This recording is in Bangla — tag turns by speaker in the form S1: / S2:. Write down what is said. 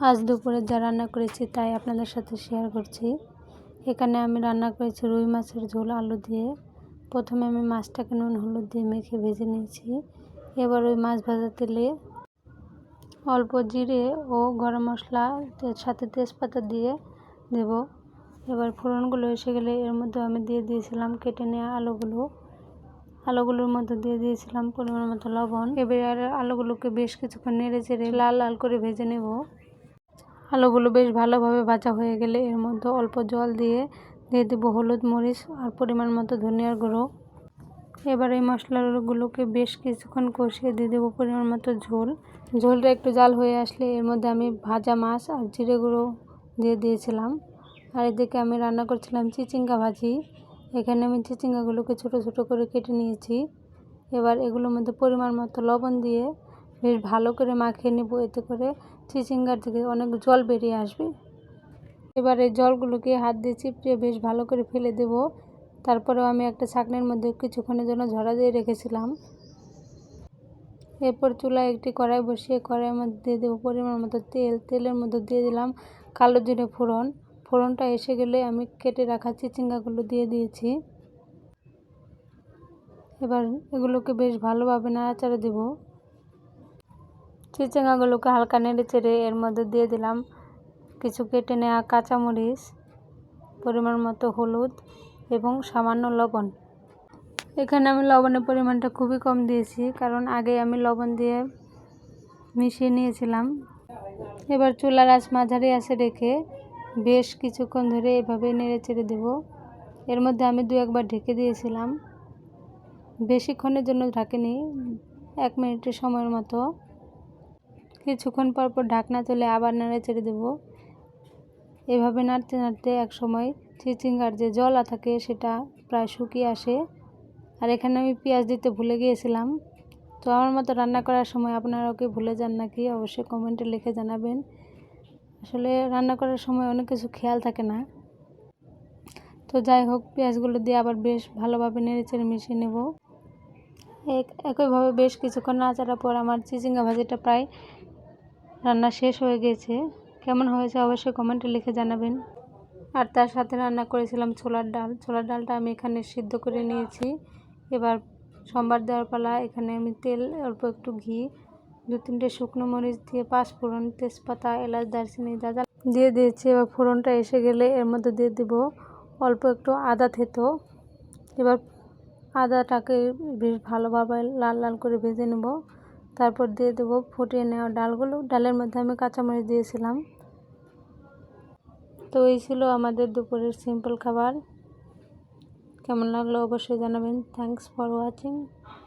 S1: আজ দুপুরে যা রান্না করেছি তাই আপনাদের সাথে শেয়ার করছি। এখানে আমি রান্না করেছি রুই মাছের ঝোল আলু দিয়ে। প্রথমে আমি মাছটাকে নুন হলুদ দিয়ে মেখে ভেজে নিয়েছি। এবার ওই মাছ ভাজা তেলে অল্প জিরে ও গরম মশলা সাথে তেজপাতা দিয়ে দেব। এবার ফোড়নগুলো এসে গেলে এর মধ্যে আমি দিয়ে দিয়েছিলাম কেটে নেওয়া আলুগুলোর মধ্যে দিয়ে দিয়েছিলাম পরিমাণ মতো লবণ। এবার আলুগুলোকে বেশ কিছুক্ষণ নেড়ে চেড়ে লাল লাল করে ভেজে নেব। আলুগুলো বেশ ভালোভাবে ভাজা হয়ে গেলে এর মধ্যে অল্প জল দিয়ে দেব হলুদ মরিচ আর পরিমাণ মতো ধনিয়ার গুঁড়ো। এবার এই মশলাগুলোকে বেশ কিছুক্ষণ কষিয়ে দিয়ে দেবো পরিমাণ মতো ঝোল। ঝোলটা একটু জাল হয়ে আসলে এর মধ্যে আমি ভাজা মাছ আর জিরে গুঁড়ো দিয়ে দিয়েছিলাম। আর এদিকে আমি রান্না করছিলাম চিচিঙ্গা ভাজি। এখানে আমি চিচিঙ্গাগুলোকে ছোটো ছোটো করে কেটে নিয়েছি। এবার এগুলোর মধ্যে পরিমাণ মতো লবণ দিয়ে বেশ ভালো করে মাখিয়ে নেব, এতে করে চিচিঙ্গার থেকে অনেক জল বেরিয়ে আসবে। এবার এই জলগুলোকে হাত দিয়ে চিপড়ে বেশ ভালো করে ফেলে দেব। তারপরেও আমি একটা ছাঁকনির মধ্যে কিছুক্ষণের জন্য ঝরা দিয়ে রেখেছিলাম। এরপর চুলায় একটি কড়াই বসিয়ে কড়াইয়ের মধ্যে দিয়ে দেবো পরিমাণ মতো তেল। তেলের মধ্যে দিয়ে দিলাম কালো জিরে ফোড়ন। ফোড়নটা এসে গেলে আমি কেটে রাখা চিচিঙ্গাগুলো দিয়ে দিয়েছি। এবার এগুলোকে বেশ ভালোভাবে নাড়াচাড়া দেব। চিচিঙ্গাগুলোকে হালকা নেড়ে চেড়ে এর মধ্যে দিয়ে দিলাম কিছু কেটে নেওয়া কাঁচামরিচ, পরিমাণ মতো হলুদ এবং সামান্য লবণ। এখানে আমি লবণের পরিমাণটা খুবই কম দিয়েছি, কারণ আগে আমি লবণ দিয়ে মিশিয়ে নিয়েছিলাম। এবার চুলার আঁচ মাঝারি আঁচে রেখে বেশ কিছুক্ষণ ধরে এভাবে নেড়ে চেড়ে দেব। এর মধ্যে আমি দু একবার ঢেকে দিয়েছিলাম, বেশিক্ষণের জন্য ঢাকিনি, 1 মিনিটের সময়ের মতো। কিছুক্ষণ পর পর ঢাকনা তুলে আবার নেড়ে চেড়ে দেবো। এভাবে নাড়তে নাড়তে এক সময় চিচিঙ্গার যে জল থাকে সেটা প্রায় শুকিয়ে আসে। আর এখানে আমি পেঁয়াজ দিতে ভুলে গিয়েছিলাম। তো আমার মতো রান্না করার সময় আপনারাও কি ভুলে যান নাকি অবশ্যই কমেন্টে লিখে জানাবেন। আসলে রান্না করার সময় অনেক কিছু খেয়াল থাকে না। তো যাই হোক, পেঁয়াজগুলো দিয়ে আবার বেশ ভালোভাবে নেড়ে চেড়ে মিশিয়ে নেব। একইভাবে বেশ কিছুক্ষণ নাড়াচাড়ার পর আমার চিচিঙ্গা ভাজিটা প্রায় রান্না শেষ হয়ে গেছে। কেমন হয়েছে অবশ্যই কমেন্টে লিখে জানাবেন। আর তার সাথে রান্না করেছিলাম ছোলার ডাল। ছোলার ডালটা আমি এখানে সিদ্ধ করে নিয়েছি। এবার সম্বার দেওয়ার পালা। এখানে আমি তেল, অল্প একটু ঘি, 2-3টে শুকনো মরিচ দিয়ে পাঁচফোড়ন, তেজপাতা, এলাচ, দারচিনি যা যা দিয়ে দিয়েছি। এবার ফোড়নটা এসে গেলে এর মধ্যে দিয়ে দেব অল্প একটু আদা থেতো। এবার আদাটাকে বেশ ভালোভাবে লাল লাল করে ভেজে নেব। তারপর দিয়ে দেবো ফুটিয়ে নেওয়া ডালগুলো। ডালের মধ্যে আমি কাঁচামরিচ দিয়েছিলাম। তো এই ছিল আমাদের দুপুরের সিম্পল খাবার। কেমন লাগলো অবশ্যই জানাবেন। Thanks for watching.